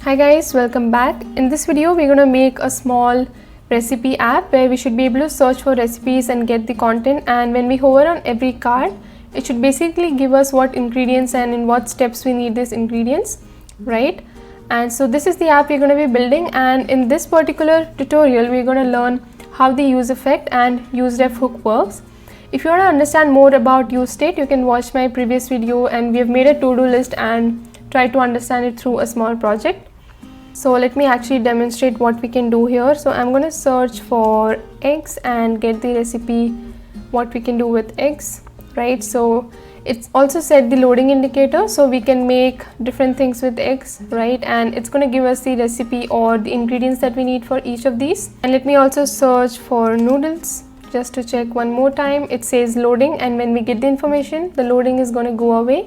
Hi guys, welcome back. In this video we're going to make a small recipe app where we should be able to search for recipes and get the content, and when we hover on every card it should basically give us what ingredients and in what steps we need these ingredients, right? And so this is the app we're going to be building, and in this particular tutorial we're going to learn how the use effect and useref hook works. If you want to understand more about useState, you can watch my previous video and we have made a to-do list and try to understand it through a small project. So let me actually demonstrate what we can do here. So I'm going to search for eggs and get the recipe what we can do with eggs, right? So it's also set the loading indicator so we can make different things with eggs, right? And it's going to give us the recipe or the ingredients that we need for each of these. And let me also search for noodles just to check one more time. It says loading, and when we get the information the loading is going to go away.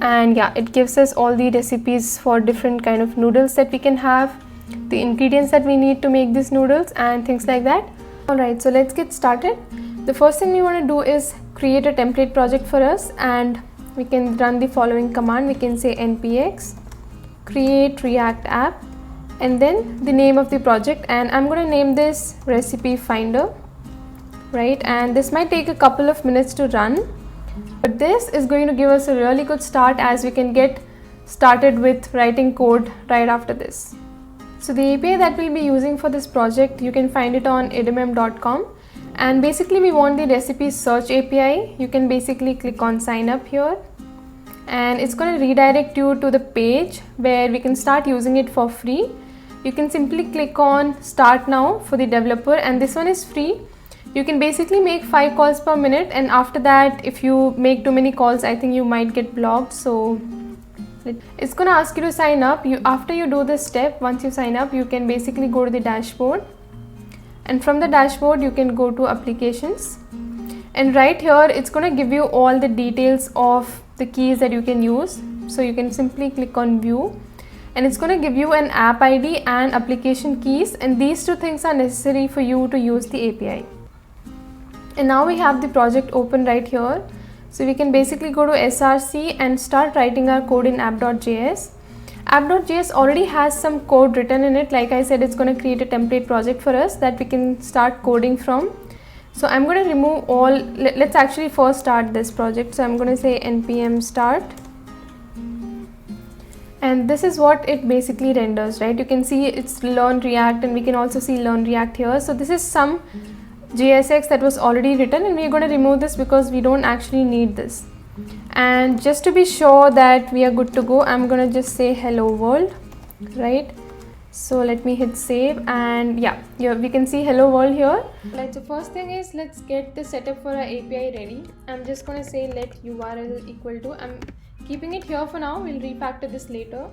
And yeah, it gives us all the recipes for different kind of noodles that we can have, the ingredients that we need to make these noodles and things like that. Alright, so let's get started. The first thing we want to do is create a template project for us, and we can run the following command. We can say npx create react app and then the name of the project, and I'm going to name this recipe finder, right? And this might take a couple of minutes to run, but this is going to give us a really good start as we can get started with writing code right after this. So the API that we'll be using for this project, you can find it on edmm.com, and basically we want the recipe search API. You can basically click on sign up here and it's going to redirect you to the page where we can start using it for free. You can simply click on start now for the developer, and this one is free. You can basically make 5 calls per minute, and after that if you make too many calls I think you might get blocked. So it's gonna ask you to sign up. After you do this step, once you sign up you can basically go to the dashboard, and from the dashboard you can go to applications, and right here it's gonna give you all the details of the keys that you can use. So you can simply click on view and it's gonna give you an app ID and application keys, and these two things are necessary for you to use the API. And now we have the project open right here. So we can basically go to src and start writing our code in app.js. App.js already has some code written in it. Like I said, it's going to create a template project for us that we can start coding from. So I'm going to remove all. Let's actually first start this project. So I'm going to say npm start. And this is what it basically renders, right? You can see it's learn react, and we can also see learn react here. So this is some JSX that was already written, and we're going to remove this because we don't actually need this. And just to be sure that we are good to go, I'm going to just say hello world, right? So let me hit save, and yeah, here we can see hello world here. Right, so first thing is let's get the setup for our API ready. I'm just going to say let URL equal to, I'm keeping it here for now, we'll refactor this later.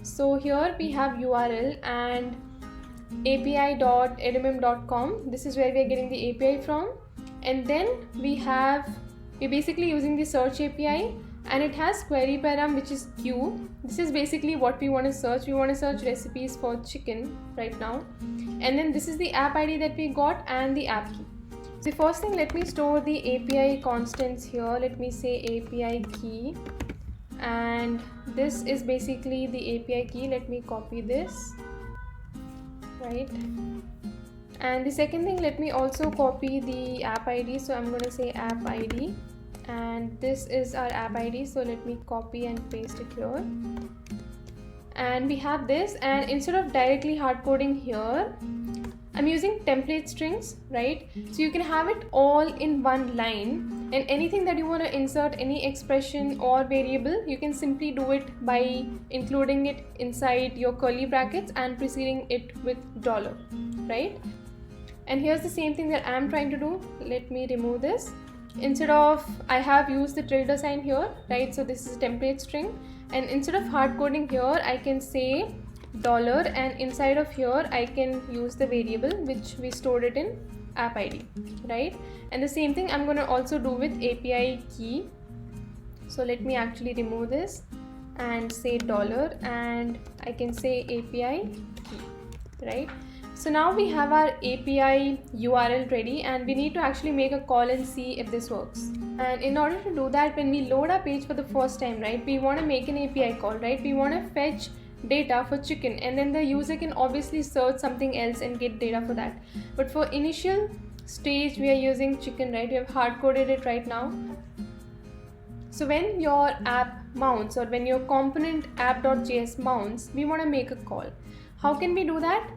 So here we have URL and api.edmm.com. This is where we are getting the API from, and then we're basically using the search API, and it has query param which is q. This is basically what we want to search. We want to search recipes for chicken right now, and then this is the app ID that we got and the app key. So the first thing, let me store the API constants here. Let me say API key, and this is basically the API key. Let me copy this, right? And the second thing, let me also copy the app ID. So I'm going to say app ID, and this is our app ID. So let me copy and paste it here, and we have this. And instead of directly hard coding here, I'm using template strings, right? So you can have it all in one line, and anything that you want to insert, any expression or variable, you can simply do it by including it inside your curly brackets and preceding it with $, right? And here's the same thing that I'm trying to do. Let me remove this. Instead of, I have used the tilde sign here, right? So this is a template string, and instead of hard coding here I can say $, and inside of here I can use the variable which we stored it in app ID, right? And the same thing I'm going to also do with API key. So let me actually remove this and say $, and I can say API key, right? So now we have our API URL ready, and we need to actually make a call and see if this works. And in order to do that, when we load our page for the first time, right, we want to make an API call, right? We want to fetch data for chicken, and then the user can obviously search something else and get data for that. But for initial stage we are using chicken, right? We have hard coded it right now. So when your app mounts, or when your component app.js mounts, we want to make a call. How can we do that?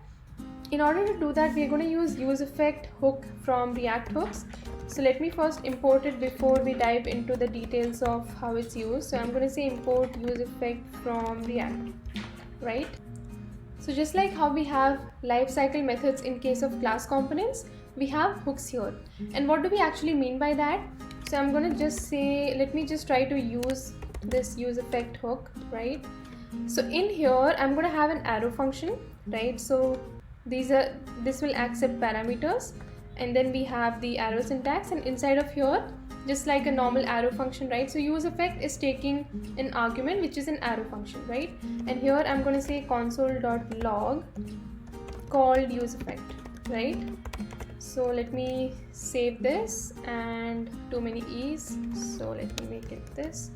In order to do that, we are going to use useEffect hook from React Hooks. So let me first import it before we dive into the details of how it's used. So I'm going to say import useEffect from React, right? So just like how we have lifecycle methods in case of class components, we have hooks here. And what do we actually mean by that? So I'm going to just say, let me just try to use this useEffect hook, right? So in here, I'm going to have an arrow function, right? So this will accept parameters, and then we have the arrow syntax, and inside of here, just like a normal arrow function, right? So useEffect is taking an argument which is an arrow function, right? And here I'm going to say console.log called useEffect, right? So let me save this, and too many e's, so let me make it this,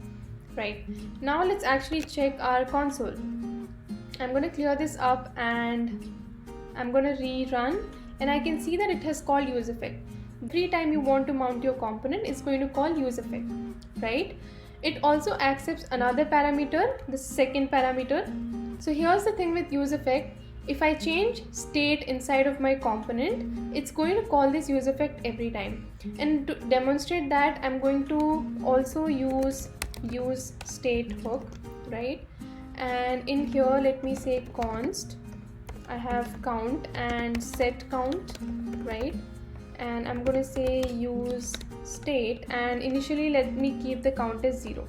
right? Now let's actually check our console. I'm going to clear this up and I'm going to rerun, and I can see that it has called useEffect. Every time you want to mount your component, it's going to call useEffect, right? It also accepts another parameter, the second parameter. So here's the thing with useEffect. If I change state inside of my component, it's going to call this useEffect every time. And to demonstrate that, I'm going to also use state hook, right? And in here, let me say const. I have count and set count, right? And I'm going to say use state, and initially let me keep the count as 0.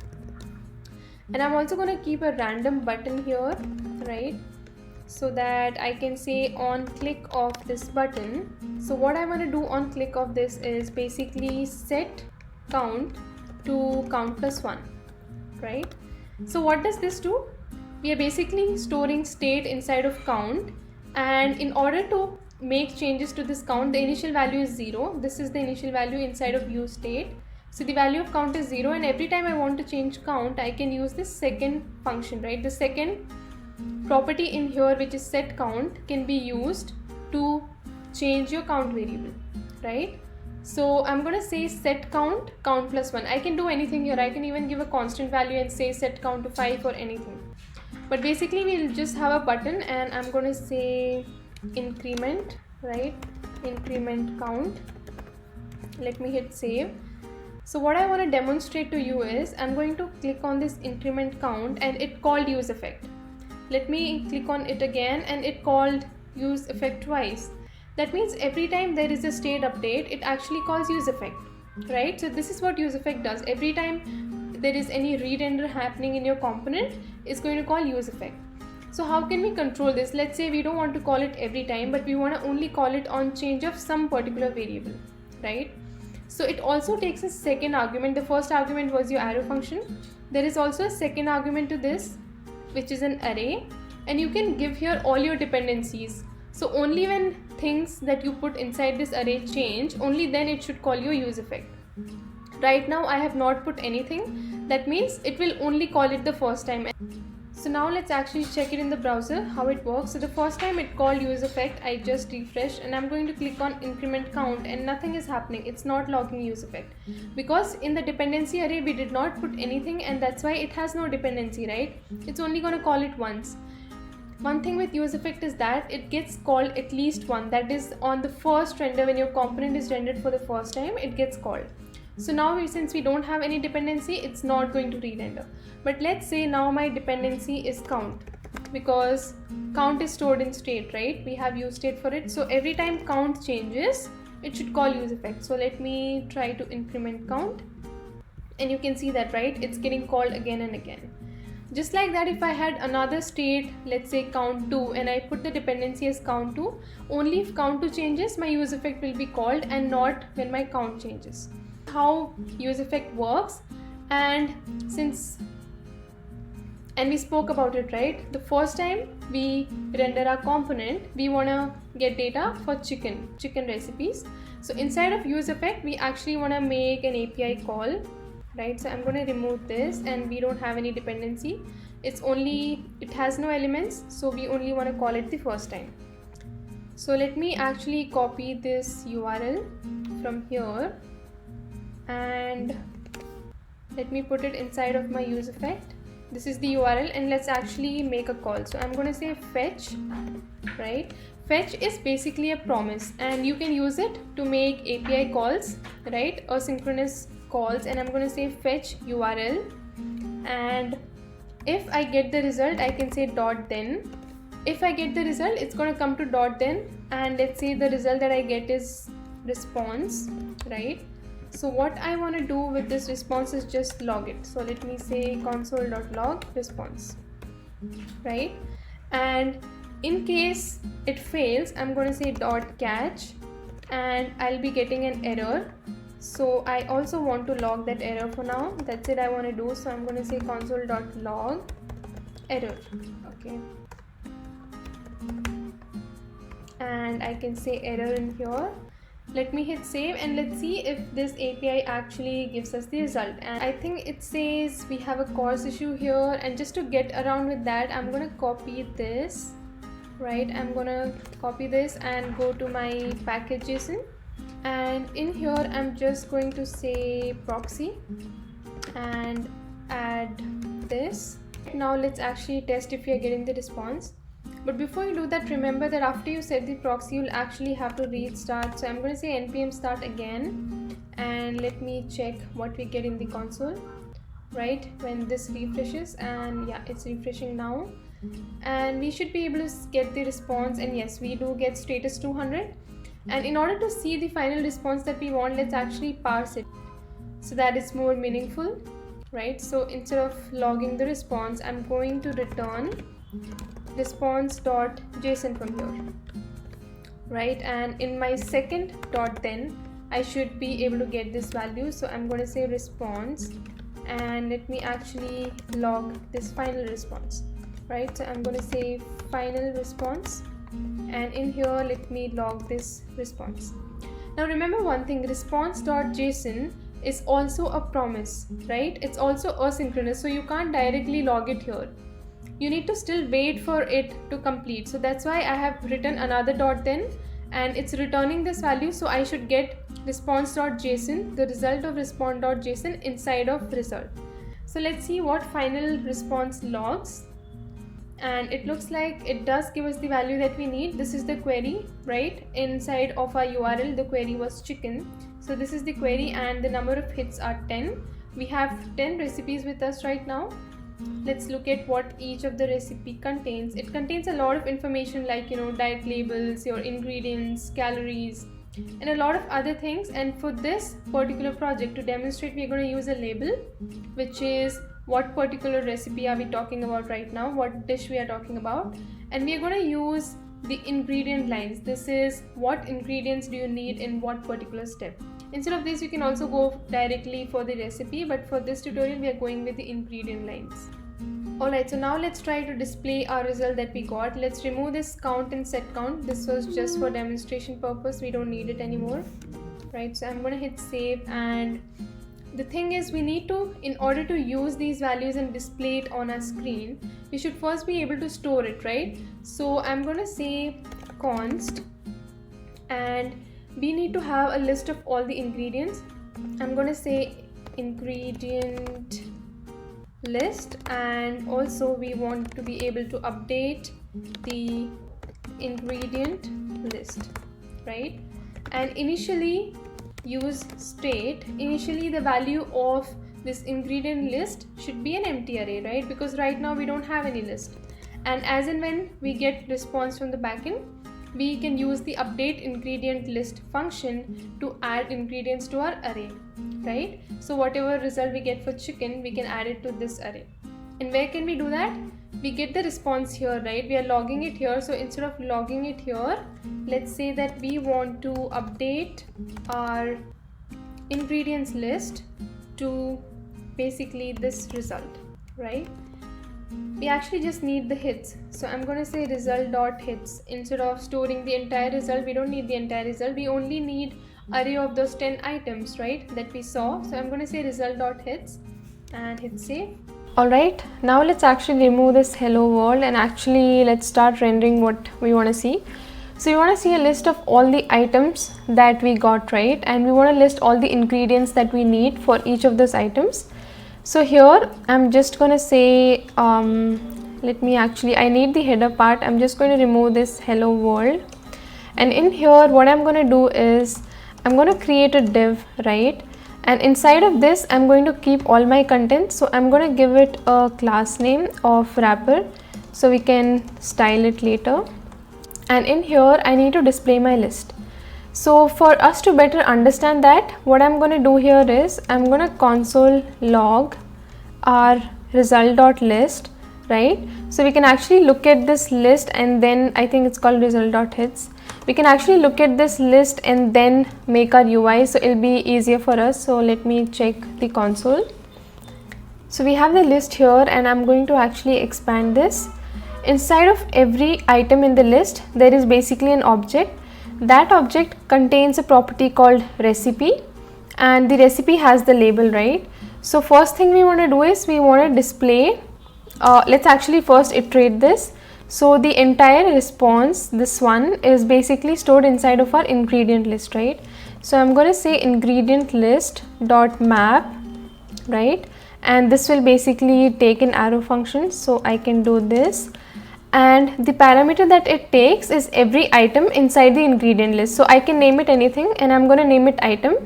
And I'm also going to keep a random button here, right? So that I can say on click of this button. So what I want to do on click of this is basically set count to count plus 1, right? So what does this do? We are basically storing state inside of count, and in order to make changes to this count, the initial value is 0. This is the initial value inside of useState. So the value of count is 0, and every time I want to change count, I can use this second function, right? The second property in here, which is set count, can be used to change your count variable, right? So I'm going to say set count plus 1. I can do anything here. I can even give a constant value and say set count to 5 or anything. But basically we'll just have a button, and I'm going to say increment, right? Increment count. Let me hit save. So what I want to demonstrate to you is I'm going to click on this increment count, and it called useEffect. Let me click on it again, and it called useEffect twice. That means every time there is a state update, it actually calls useEffect, right? So this is what useEffect does. Every time there is any re-render happening in your component, it's going to call useEffect. So how can we control this? Let's say we don't want to call it every time, but we want to only call it on change of some particular variable, right? So it also takes a second argument. The first argument was your arrow function. There is also a second argument to this, which is an array, and you can give here all your dependencies. So only when things that you put inside this array change, only then it should call your useEffect. Right now I have not put anything. That means it will only call it the first time. So now let's actually check it in the browser how it works. So the first time it called useEffect, I just refreshed, and I'm going to click on increment count, and nothing is happening. It's not logging useEffect because in the dependency array we did not put anything, and that's why it has no dependency, right? It's only going to call it once. One thing with useEffect is that it gets called at least one. That is on the first render, when your component is rendered for the first time, it gets called. So now since we don't have any dependency, it's not going to re-render. But let's say now my dependency is count, because count is stored in state, right? We have useState for it. So every time count changes, it should call useEffect. So let me try to increment count, and you can see that, right? It's getting called again and again. Just like that, if I had another state, let's say count2, and I put the dependency as count2, only if count2 changes, my useEffect will be called, and not when my count changes. How useEffect works, and we spoke about it, right? The first time we render our component, we want to get data for chicken recipes. So inside of useEffect, we actually want to make an API call, right? So I'm going to remove this, and we don't have any dependency. it has no elements, so we only want to call it the first time. So let me actually copy this URL from here and let me put it inside of my use effect. This is the URL, and let's actually make a call. So I'm going to say fetch, right? Fetch is basically a promise, and you can use it to make API calls, right? Asynchronous calls. And I'm going to say fetch URL, and if I get the result, I can say dot then. If I get the result, it's going to come to dot then, and let's say the result that I get is response, right? So what I want to do with this response is just log it. So let me say console.log response, right? And in case it fails, I'm going to say dot catch, and I'll be getting an error. So I also want to log that error for now. That's it I want to do. So I'm going to say console.log error, okay? And I can say error in here. Let me hit save, and let's see if this API actually gives us the result. And I think it says we have a CORS issue here, and just to get around with that, I'm gonna copy this, right? I'm gonna copy this and go to my package.json, and in here I'm just going to say proxy and add this. Now let's actually test if we are getting the response. But before you do that, remember that after you set the proxy, you'll actually have to restart. So I'm going to say npm start again, and let me check what we get in the console, right? When this refreshes, and yeah, it's refreshing now, and we should be able to get the response. And yes, we do get status 200. And in order to see the final response that we want, let's actually parse it so that it's more meaningful, right? So instead of logging the response, I'm going to return response.json from here, right? And in my second dot then, I should be able to get this value. So I'm going to say response, and let me actually log this final response, right? So I'm going to say final response, and in here let me log this response. Now remember one thing, response.json is also a promise, right? It's also asynchronous, so you can't directly log it here. You need to still wait for it to complete. So that's why I have written another dot then, and it's returning this value. So I should get response.json, the result of response.json inside of result. So let's see what final response logs, and it looks like it does give us the value that we need. This is the query, right? Inside of our URL, the query was chicken. So this is the query, and the number of hits are 10. We have 10 recipes with us right now. Let's look at what each of the recipe contains. It contains a lot of information, like, you know, diet labels, your ingredients, calories, and a lot of other things. And for this particular project, to demonstrate, we're going to use a label, which is what particular recipe are we talking about right now, what dish we are talking about. And we are going to use the ingredient lines. This is what ingredients do you need in what particular step. Instead of this, you can also go directly for the recipe, but for this tutorial we are going with the ingredient lines. Alright, so now let's try to display our result that we got. Let's remove this count and set count. This was just for demonstration purpose, we don't need it anymore, right? So I'm going to hit save, and the thing is, we need to, in order to use these values and display it on our screen, we should first be able to store it, right? So I'm going to say const, and we need to have a list of all the ingredients. I'm going to say ingredient list, and also we want to be able to update the ingredient list, right? And initially use state. Initially the value of this ingredient list should be an empty array, right? Because right now we don't have any list. And as and when we get response from the backend, we can use the update ingredient list function to add ingredients to our array, right? So whatever result we get for chicken, we can add it to this array. And where can we do that? We get the response here, right? We are logging it here. So instead of logging it here, let's say that we want to update our ingredients list to basically this result, right? We actually just need the hits. So I'm going to say result.hits. Instead of storing the entire result, we don't need the entire result. We only need array of those 10 items, right, that we saw. So I'm going to say result.hits and hit save. Alright, now let's actually remove this hello world and actually let's start rendering what we want to see. So we want to see a list of all the items that we got, right? And we want to list all the ingredients that we need for each of those items. So here I'm just going to say, I need the header part. I'm just going to remove this hello world. And in here what I'm going to do is I'm going to create a div, right? And inside of this I'm going to keep all my content. So I'm going to give it a class name of wrapper so we can style it later. And in here I need to display my list. So for us to better understand that, what I'm going to do here is I'm going to console log our result.list, right? So we can actually look at this list, and then I think it's called result.hits. We can actually look at this list and then make our UI, so it'll be easier for us. So let me check the console. So we have the list here, and I'm going to actually expand this. Inside of every item in the list there is basically an object. That object contains a property called recipe, and the recipe has the label, right? So first thing we want to do is we want to display, let's actually first iterate this. So the entire response, this one, is basically stored inside of our ingredient list, right? So I'm going to say ingredient list dot map, right? And this will basically take an arrow function, so I can do this. And the parameter that it takes is every item inside the ingredient list. So I can name it anything, and I'm going to name it item.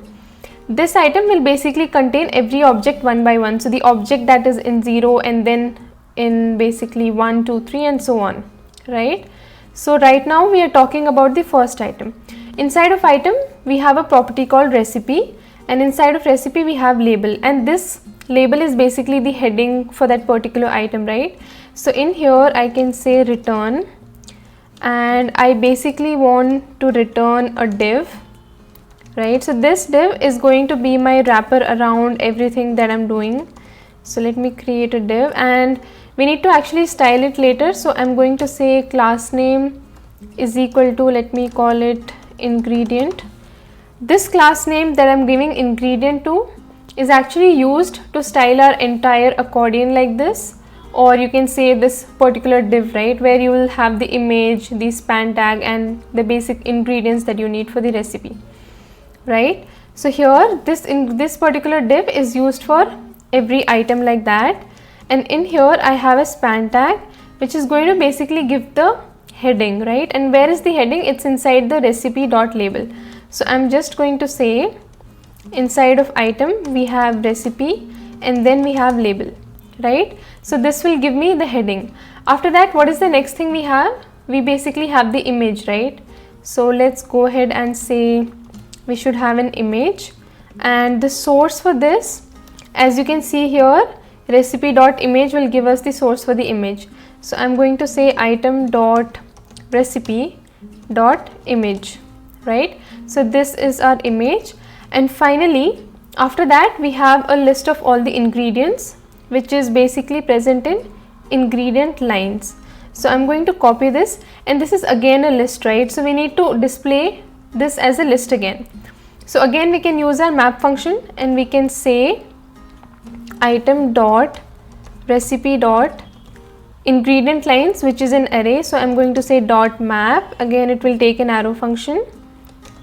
This item will basically contain every object one by one. So the object that is in 0, and then in basically 1, 2, 3 and so on, right? So right now we are talking about the first item. Inside of item we have a property called recipe, and inside of recipe we have label, and this label is basically the heading for that particular item, right? So in here I can say return, and I basically want to return a div, right? So this div is going to be my wrapper around everything that I'm doing. So let me create a div, and we need to actually style it later. So I'm going to say class name is equal to, let me call it ingredient. This class name that I'm giving ingredient to is actually used to style our entire accordion like this, or you can say this particular div, right, where you will have the image, the span tag and the basic ingredients that you need for the recipe, right? So here this particular div is used for every item like that, and in here I have a span tag which is going to basically give the heading, right? And where is the heading? It's inside the recipe dot label. So I'm just going to say inside of item we have recipe and then we have label, right? So this will give me the heading. After that, what is the next thing we have? We basically have the image, right? So let's go ahead and say we should have an image, and the source for this, as you can see here, recipe dot image will give us the source for the image. So I'm going to say item dot recipe dot image, right? So this is our image. And finally, after that we have a list of all the ingredients which is basically present in ingredient lines. So I'm going to copy this, and this is again a list, right? So we need to display this as a list again. So again we can use our map function, and we can say item dot recipe dot ingredient lines, which is an array. So I'm going to say dot map, again it will take an arrow function,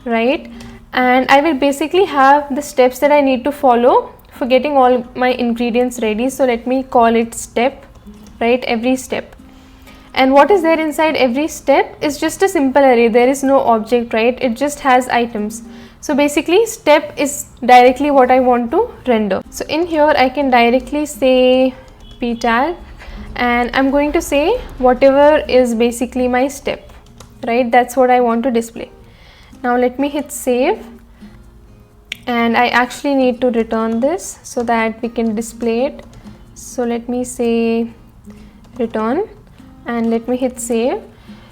right? And I will basically have the steps that I need to follow for getting all my ingredients ready. So let me call it step, right? Every step. And what is there inside every step is just a simple array. There is no object, right? It just has items. So basically step is directly what I want to render. So in here I can directly say p tag, and I'm going to say whatever is basically my step, right? That's what I want to display. Now let me hit save, and I actually need to return this so that we can display it. So let me say return, and let me hit save.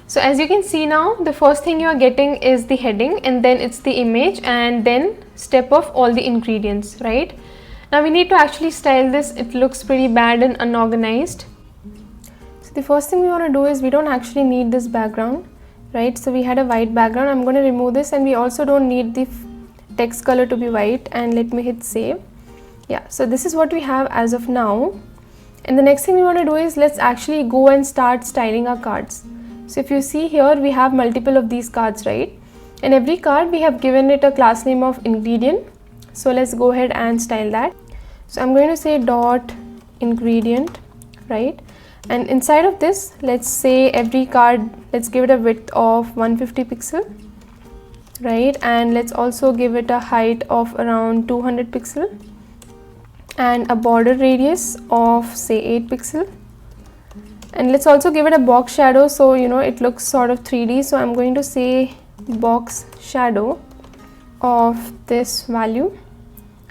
So as you can see now, the first thing you are getting is the heading, and then it's the image, and then step of all the ingredients, right? Now we need to actually style this. It looks pretty bad and unorganized. So the first thing we want to do is we don't actually need this background, right? So we had a white background. I'm going to remove this, and we also don't need the text color to be white, and let me hit save. Yeah, so this is what we have as of now. And the next thing we want to do is let's actually go and start styling our cards. So if you see here, we have multiple of these cards, right? And every card we have given it a class name of ingredient. So let's go ahead and style that. So I'm going to say dot ingredient, right? And inside of this, let's say every card, let's give it a width of 150 pixel, right? And let's also give it a height of around 200 pixel and a border radius of say 8 pixel. And let's also give it a box shadow, so you know it looks sort of 3D. So I'm going to say box shadow of this value,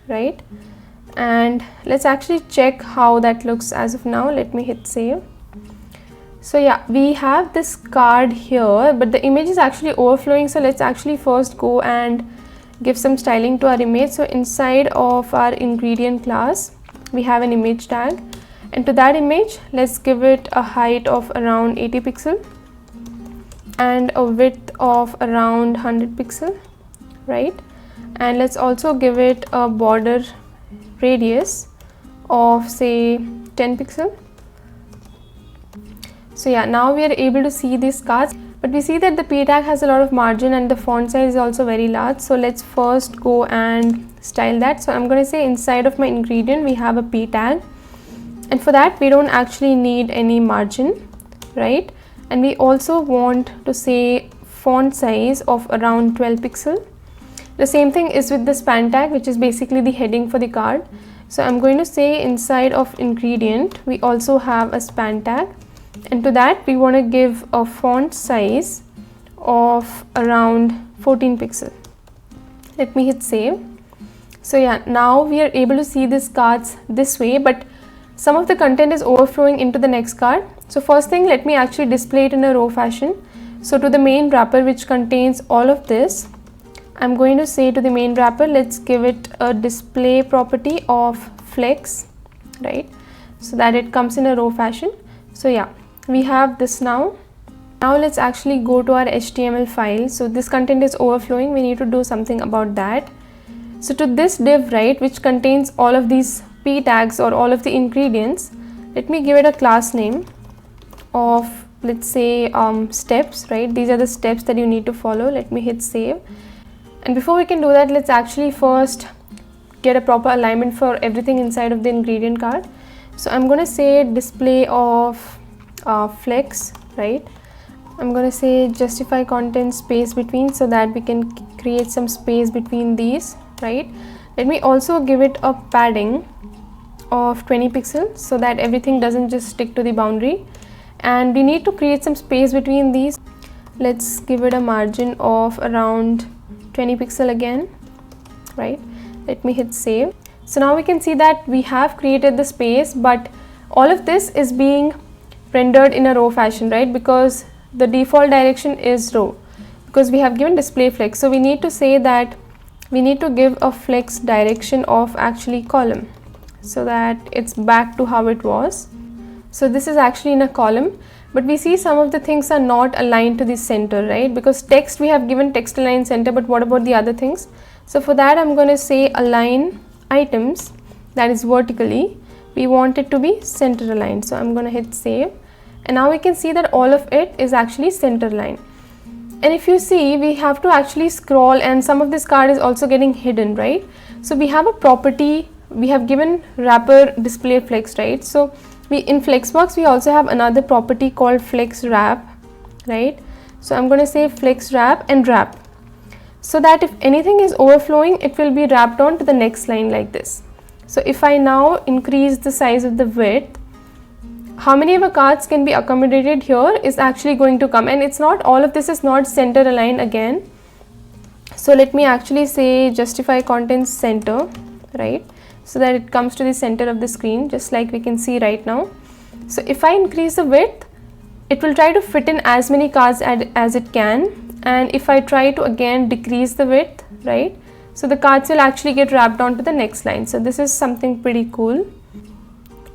right? And let's actually check how that looks as of now. Let me hit save. So yeah, we have this card here, but the image is actually overflowing. So let's actually first go and give some styling to our image. So inside of our ingredient class, we have an image tag, and to that image, let's give it a height of around 80 pixel and a width of around 100 pixel, right? And let's also give it a border radius of say 10 pixel. So yeah, now we are able to see these cards, but we see that the P tag has a lot of margin and the font size is also very large. So let's first go and style that. So I'm going to say inside of my ingredient we have a P tag, and for that we don't actually need any margin, right? And we also want to say font size of around 12 pixel. The same thing is with the span tag, which is basically the heading for the card. So I'm going to say inside of ingredient we also have a span tag, and to that we want to give a font size of around 14 pixel. Let me hit save. So yeah, now we are able to see these cards this way, but some of the content is overflowing into the next card. So first thing, let me actually display it in a row fashion. So to the main wrapper which contains all of this, I'm going to say to the main wrapper, let's give it a display property of flex, right? So that it comes in a row fashion. So yeah, we have this now. Now let's actually go to our HTML file. So this content is overflowing. We need to do something about that. So to this div, right, which contains all of these P tags or all of the ingredients, let me give it a class name of, let's say, steps, right? These are the steps that you need to follow. Let me hit save. And before we can do that, let's actually first get a proper alignment for everything inside of the ingredient card. So I'm going to say display of flex, right? I'm going to say justify content space between, so that we can create some space between these, right? Let me also give it a padding of 20 pixels so that everything doesn't just stick to the boundary, and we need to create some space between these. Let's give it a margin of around 20 pixel again, right? Let me hit save. So now we can see that we have created the space, but all of this is being rendered in a row fashion, right? Because the default direction is row, because we have given display flex. So we need to say that we need to give a flex direction of actually column, so that it's back to how it was. So this is actually in a column, but we see some of the things are not aligned to the center, right? Because text, we have given text align center, but what about the other things? So for that, I'm going to say align items, that is vertically, we want it to be center aligned. So I'm going to hit save, and now we can see that all of it is actually center aligned. And if you see, we have to actually scroll, and some of this card is also getting hidden, right? So we have a property, we have given wrapper display flex, right? So in Flexbox, we also have another property called flex wrap, right? So I'm going to say flex wrap and wrap, so that if anything is overflowing, it will be wrapped on to the next line like this. So if I now increase the size of the width, how many of our cards can be accommodated here is actually going to come, and it's not, all of this is not center aligned again. So let me actually say justify content center, right? So that it comes to the center of the screen, just like we can see right now. So if I increase the width, it will try to fit in as many cards as it can, and if I try to again decrease the width, right, so the cards will actually get wrapped onto the next line. So this is something pretty cool.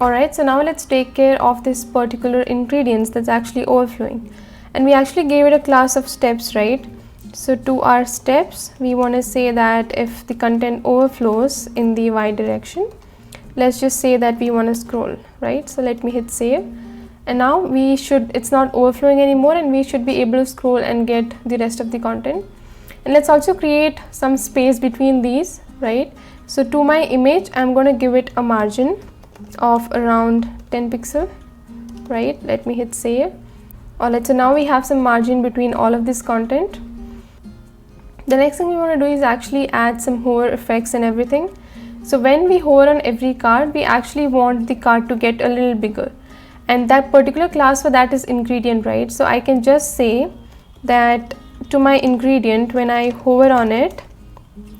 Alright, so now let's take care of this particular ingredients that's actually overflowing, and we actually gave it a class of steps, right? So to our steps, we want to say that if the content overflows in the y direction, let's just say that we want to scroll, right? So let me hit save, and now it's not overflowing anymore, and we should be able to scroll and get the rest of the content. And let's also create some space between these, right? So to my image, I'm going to give it a margin of around 10 pixel, right? Let me hit save. Alright, so now we have some margin between all of this content. The next thing we want to do is actually add some hover effects and everything. So when we hover on every card, we actually want the card to get a little bigger, and that particular class for that is ingredient, right? So I can just say that to my ingredient, when I hover on it,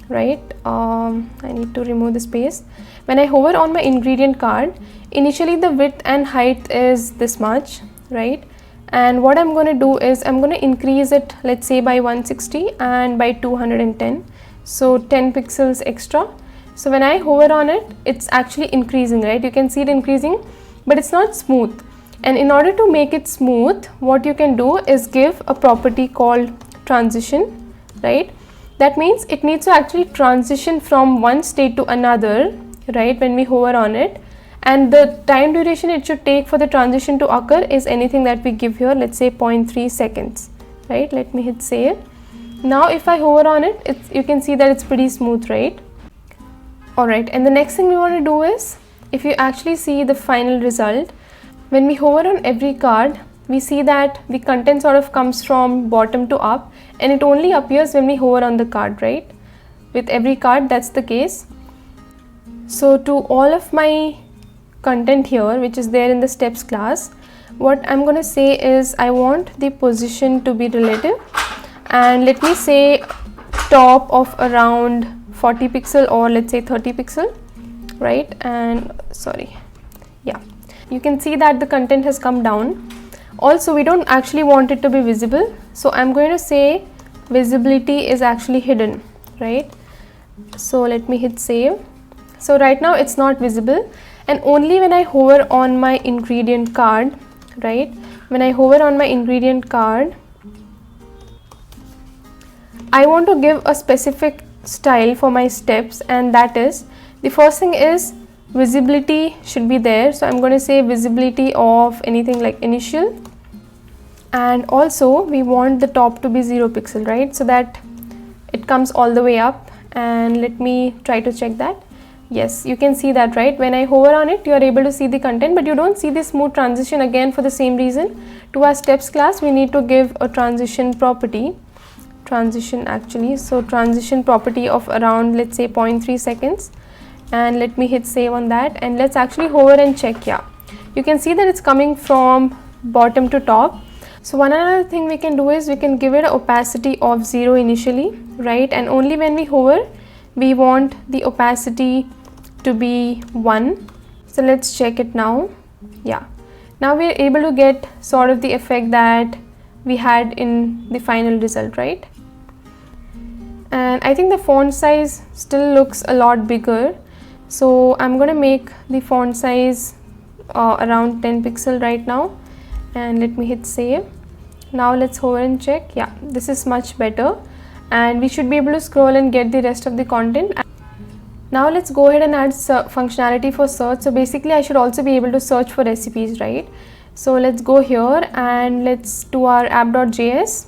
right, I need to remove the space. When I hover on my ingredient card, initially the width and height is this much, right? And what I'm going to do is I'm going to increase it, let's say by 160 and by 210, so 10 pixels extra. So when I hover on it, it's actually increasing, right? You can see it increasing, but it's not smooth. And in order to make it smooth, what you can do is give a property called transition, right? That means it needs to actually transition from one state to another, right, when we hover on it. And the time duration it should take for the transition to occur is anything that we give here, let's say 0.3 seconds, right? Let me hit save. Now if I hover on it, you can see that it's pretty smooth, right? Alright, and the next thing we want to do is, if you actually see the final result, when we hover on every card, we see that the content sort of comes from bottom to up, and it only appears when we hover on the card, right? With every card, that's the case. So to all of my content here, which is there in the steps class, what I'm going to say is I want the position to be relative, and let me say top of around 40 pixel or let's say 30 pixel, right? And sorry, yeah, you can see that the content has come down. Also, we don't actually want it to be visible, so I'm going to say visibility is actually hidden, right? So let me hit save. So right now it's not visible, and only when I hover on my ingredient card, right, when I hover on my ingredient card, I want to give a specific style for my steps, and that is, the first thing is visibility should be there. So I'm going to say visibility of anything like initial, and also we want the top to be 0 pixel, right, so that it comes all the way up. And let me try to check that. Yes, you can see that, right? When I hover on it, you are able to see the content, but you don't see the smooth transition. Again, for the same reason, to our steps class, we need to give a transition property, so transition property of around, let's say 0.3 seconds. And let me hit save on that, and let's actually hover and check. Yeah, you can see that it's coming from bottom to top. So one other thing we can do is we can give it an opacity of 0 initially, right? And only when we hover, we want the opacity to be 1. So let's check it now. Yeah, now we're able to get sort of the effect that we had in the final result, right? And I think the font size still looks a lot bigger, so I'm going to make the font size around 10 pixel right now, and let me hit save. Now let's hover and check. Yeah, this is much better, and we should be able to scroll and get the rest of the content. Now let's go ahead and add functionality for search. So basically I should also be able to search for recipes, right? So let's go here and let's do our app.js.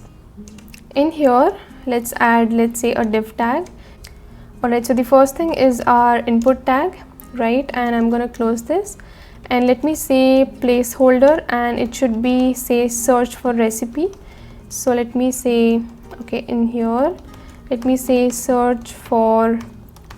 In here, let's add, let's say, a div tag. Alright, so the first thing is our input tag, right? And I'm going to close this, and let me say placeholder, and it should be, say, search for recipe. So let me say, okay, in here, let me say search for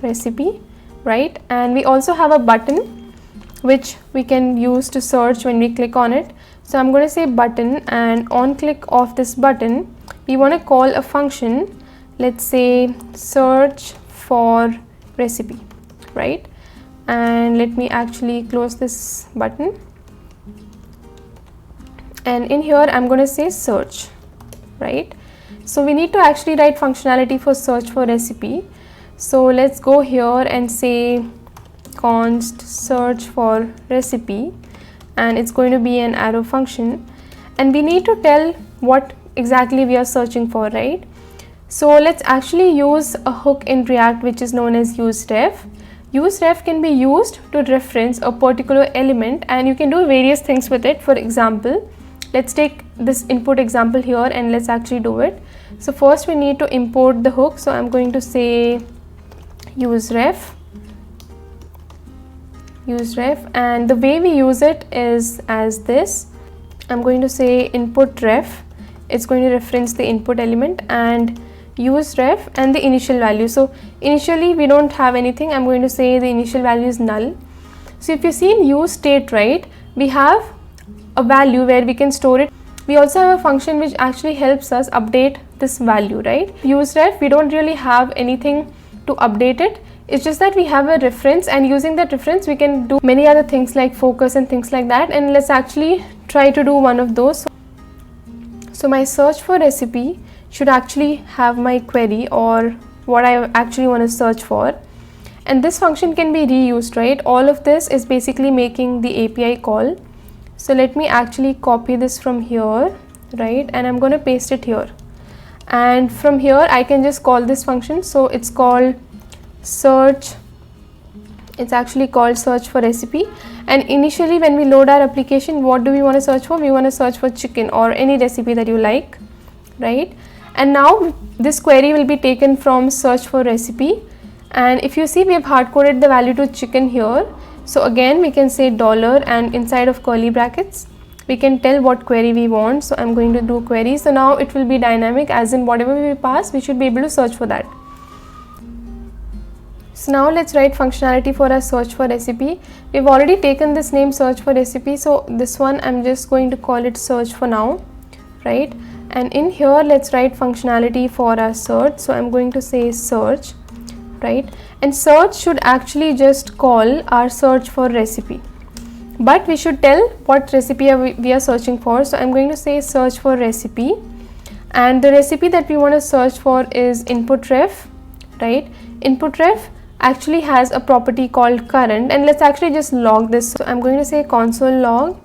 recipe, right? And we also have a button which we can use to search when we click on it. So I'm going to say button, and on click of this button, we want to call a function, let's say search for recipe, right? And let me actually close this button, and in here I'm going to say search, right? So we need to actually write functionality for search for recipe. So let's go here and say const search for recipe, and it's going to be an arrow function, and we need to tell what exactly we are searching for, right? So let's actually use a hook in React which is known as useRef. useRef can be used to reference a particular element, and you can do various things with it. For example, let's take this input example here and let's actually do it. So first we need to import the hook. So I'm going to say useRef, and the way we use it is as this. I'm going to say input ref, it's going to reference the input element, and use ref and the initial value. So initially we don't have anything, I'm going to say the initial value is null. So if you see in use state, right, we have a value where we can store it. We also have a function which actually helps us update this value, right? Use ref, we don't really have anything to update it. It's just that we have a reference, and using that reference we can do many other things like focus and things like that, and let's actually try to do one of those. So my search for recipe should actually have my query or what I actually want to search for, and this function can be reused, right? All of this is basically making the API call. So let me actually copy this from here, right, and I'm going to paste it here, and from here I can just call this function. So it's called search, it's actually called search for recipe, and initially when we load our application, what do we want to search for? We want to search for chicken or any recipe that you like, right? And now this query will be taken from search for recipe, and if you see, we have hard coded the value to chicken here. So again we can say $, and inside of curly brackets we can tell what query we want. So I'm going to do query. So now it will be dynamic, as in whatever we pass we should be able to search for that. So now let's write functionality for our search for recipe. We've already taken this name search for recipe, so this one I'm just going to call it search for now, right? And in here let's write functionality for our search. So I'm going to say search, right? And search should actually just call our search for recipe, but we should tell what recipe we are searching for. So I'm going to say search for recipe, and the recipe that we want to search for is input ref, right? Input ref actually has a property called current, and let's actually just log this. So I'm going to say console log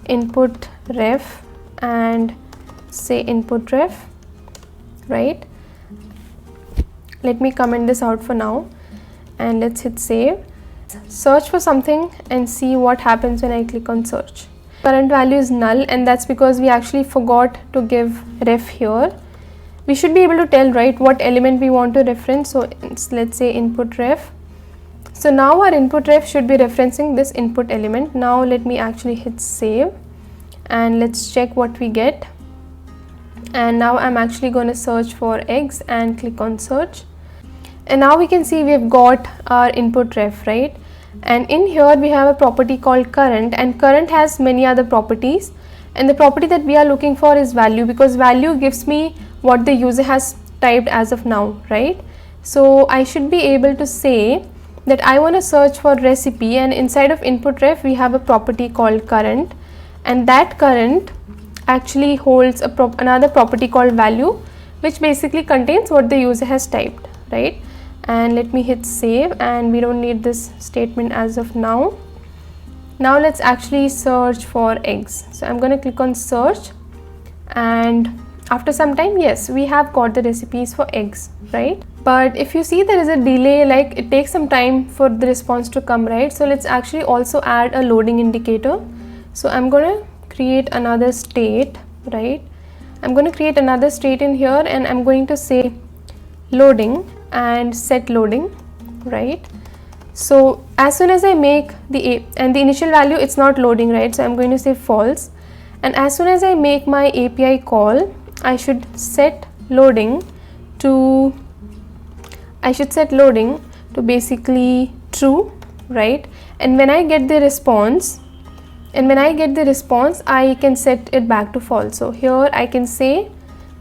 input ref and say input ref, right? Let me comment this out for now, and let's hit save. Search for something and see what happens when I click on search. Current value is null, and that's because we actually forgot to give ref here. We should be able to tell, right, what element we want to reference. So let's say input ref. So now our input ref should be referencing this input element. Now let me actually hit save, and let's check what we get. And now I'm actually going to search for eggs and click on search, and now we can see we've got our input ref, right? And in here we have a property called current, and current has many other properties, and the property that we are looking for is value, because value gives me what the user has typed as of now, right? So I should be able to say that I want to search for recipe, and inside of input ref we have a property called current, and that current actually holds another property called value, which basically contains what the user has typed, right? And let me hit save, and we don't need this statement as of now. Now let's actually search for eggs. So I'm going to click on search, and after some time, yes, we have got the recipes for eggs, right? But if you see, there is a delay, like it takes some time for the response to come, right? So let's actually also add a loading indicator. So I'm going to create another state, right? I'm going to create another state in here, and I'm going to say loading and set loading, right? So as soon as I make the initial value, it's not loading, right? So I'm going to say false, and as soon as I make my API call, I should set loading to basically true, right? And when I get the response, I can set it back to false. So here I can say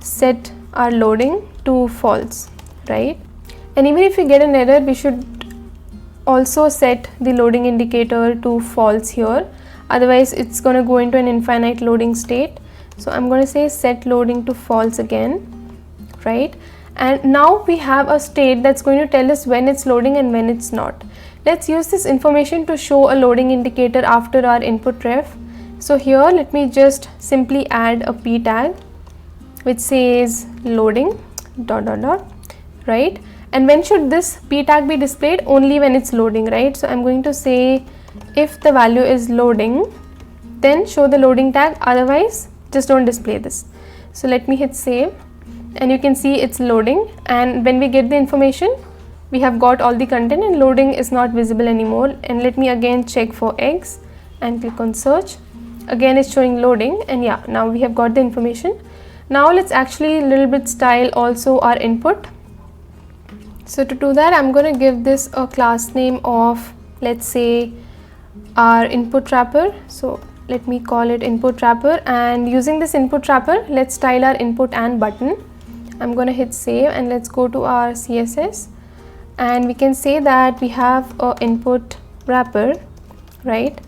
set our loading to false, right? And even if we get an error, we should also set the loading indicator to false here, otherwise it's going to go into an infinite loading state. So I'm going to say set loading to false again, right? And now we have a state that's going to tell us when it's loading and when it's not. Let's use this information to show a loading indicator after our input ref. So here let me just simply add a p tag which says loading ... right? And when should this p tag be displayed? Only when it's loading, right? So I'm going to say if the value is loading, then show the loading tag, otherwise just don't display this. So let me hit save, and you can see it's loading, and when we get the information, we have got all the content and loading is not visible anymore. And let me again check for eggs and click on search. Again it's showing loading, and yeah, now we have got the information. Now let's actually a little bit style also our input. So to do that, I'm going to give this a class name of, let's say, our input wrapper. So let me call it input wrapper, and using this input wrapper, let's style our input and button. I'm going to hit save, and let's go to our CSS, and we can say that we have a input wrapper, right?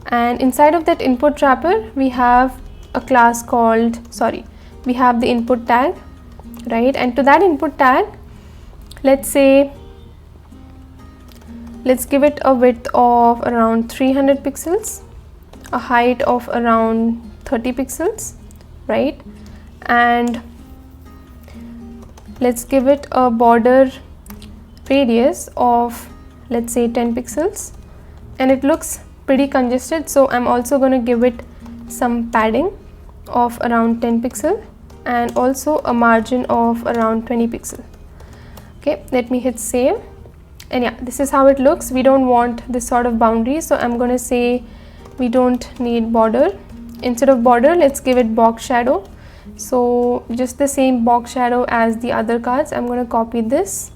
And inside of that input wrapper, we have a class called, we have the input tag, right? And to that input tag, let's say, let's give it a width of around 300 pixels, a height of around 30 pixels, right? And let's give it a border radius of, let's say, 10 pixels, and it looks pretty congested, so I'm also going to give it some padding of around 10 pixel and also a margin of around 20 pixel. Okay, let me hit save, and yeah, this is how it looks. We don't want this sort of boundary, so I'm going to say we don't need border. Instead of border, let's give it box shadow. So just the same box shadow as the other cards. I'm going to copy this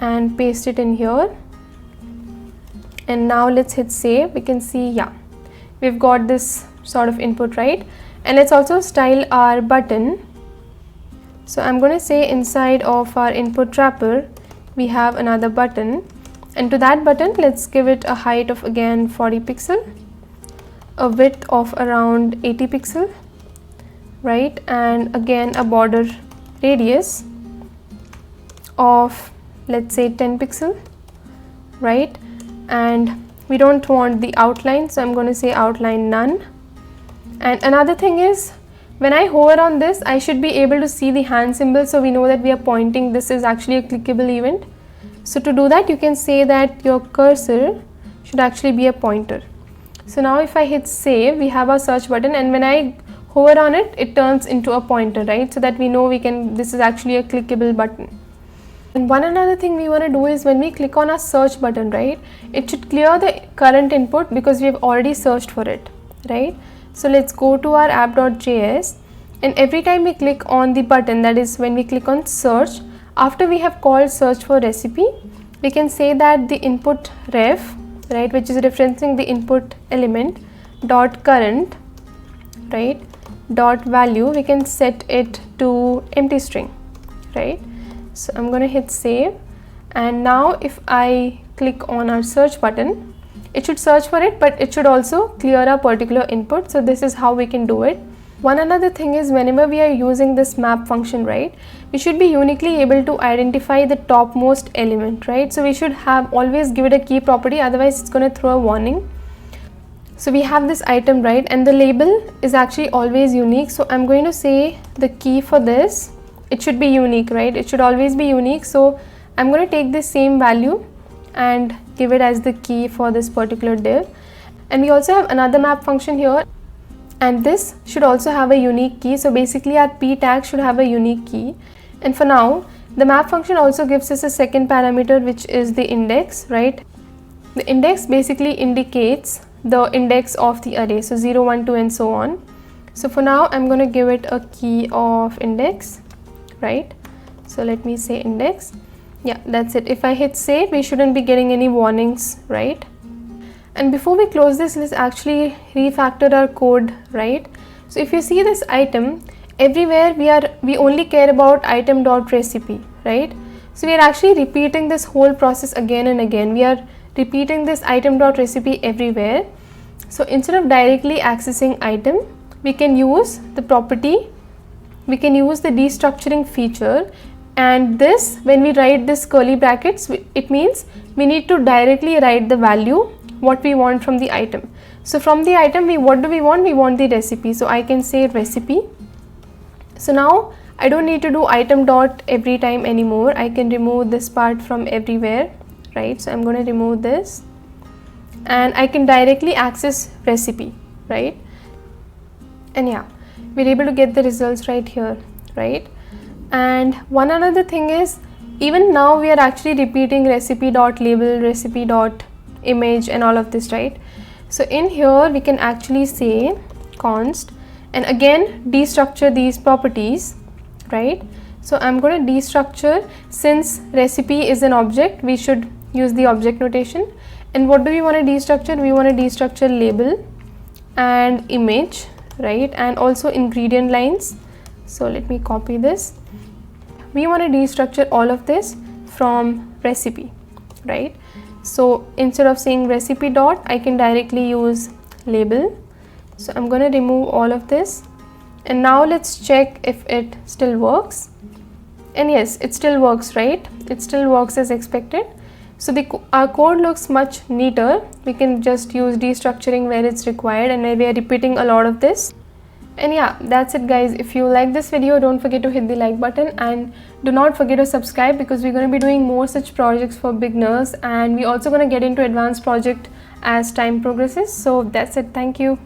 and paste it in here, and now let's hit save. We can see, yeah, we've got this sort of input, right? And let's also style our button. So I'm going to say inside of our input wrapper, we have another button, and to that button, let's give it a height of again 40 pixel, a width of around 80 pixel, right? And again a border radius of, let's say, 10 pixel, right? And we don't want the outline, so I'm going to say outline none. And another thing is, when I hover on this, I should be able to see the hand symbol, so we know that we are pointing. This is actually a clickable event. So to do that, you can say that your cursor should actually be a pointer. So now if I hit save, we have our search button, and when I hover on it, it turns into a pointer, right? So that we know this is actually a clickable button. And one another thing we want to do is when we click on our search button, right, it should clear the current input because we have already searched for it, right? So let's go to our app.js, and every time we click on the button, that is when we click on search, after we have called search for recipe, we can say that the input ref, right, which is referencing the input element, dot current, right, dot value, we can set it to empty string, right? So I'm going to hit save, and now if I click on our search button, it should search for it, but it should also clear a particular input. So this is how we can do it. One another thing is, whenever we are using this map function, right, we should be uniquely able to identify the topmost element, right? So we should have always give it a key property, otherwise it's going to throw a warning. So we have this item, right, and the label is actually always unique. So I'm going to say the key for this, it should be unique, right? It should always be unique. So I'm going to take this same value and give it as the key for this particular div. And we also have another map function here, and this should also have a unique key. So basically our p tag should have a unique key. And for now, the map function also gives us a second parameter, which is the index, right? The index basically indicates the index of the array, so 0, 1, 2 and so on. So for now, I'm going to give it a key of index, right? So let me say index. Yeah, that's it. If I hit save, we shouldn't be getting any warnings, right? And before we close this, let's actually refactor our code, right? So if you see this item, everywhere we only care about item.recipe, right? So we are actually repeating this whole process again and again. We are repeating this item.recipe everywhere. So instead of directly accessing item, we can use the property, we can use the destructuring feature, and this, when we write this curly brackets, it means we need to directly write the value what we want from the item. So from the item, what do we want? We want the recipe. So I can say recipe. So now I don't need to do item dot every time anymore. I can remove this part from everywhere, right? So I'm going to remove this, and I can directly access recipe, right? And yeah, we're able to get the results right here, right? And one another thing is, even now we are actually repeating recipe dot label, recipe dot image, and all of this, right? So in here we can actually say const, and again destructure these properties, right? So I'm going to destructure, since recipe is an object, we should use the object notation. And what do we want to destructure? We want to destructure label and image, right? And also ingredient lines. So let me copy this. We want to destructure all of this from recipe, right? So instead of saying recipe dot, I can directly use label. So I'm going to remove all of this, and now let's check if it still works. And yes, it still works, right? It still works as expected. So our code looks much neater. We can just use destructuring where it's required and where we are repeating a lot of this. And yeah, that's it guys. If you like this video, don't forget to hit the like button, and do not forget to subscribe, because we're going to be doing more such projects for beginners, and we're also going to get into advanced project as time progresses. So that's it. Thank you.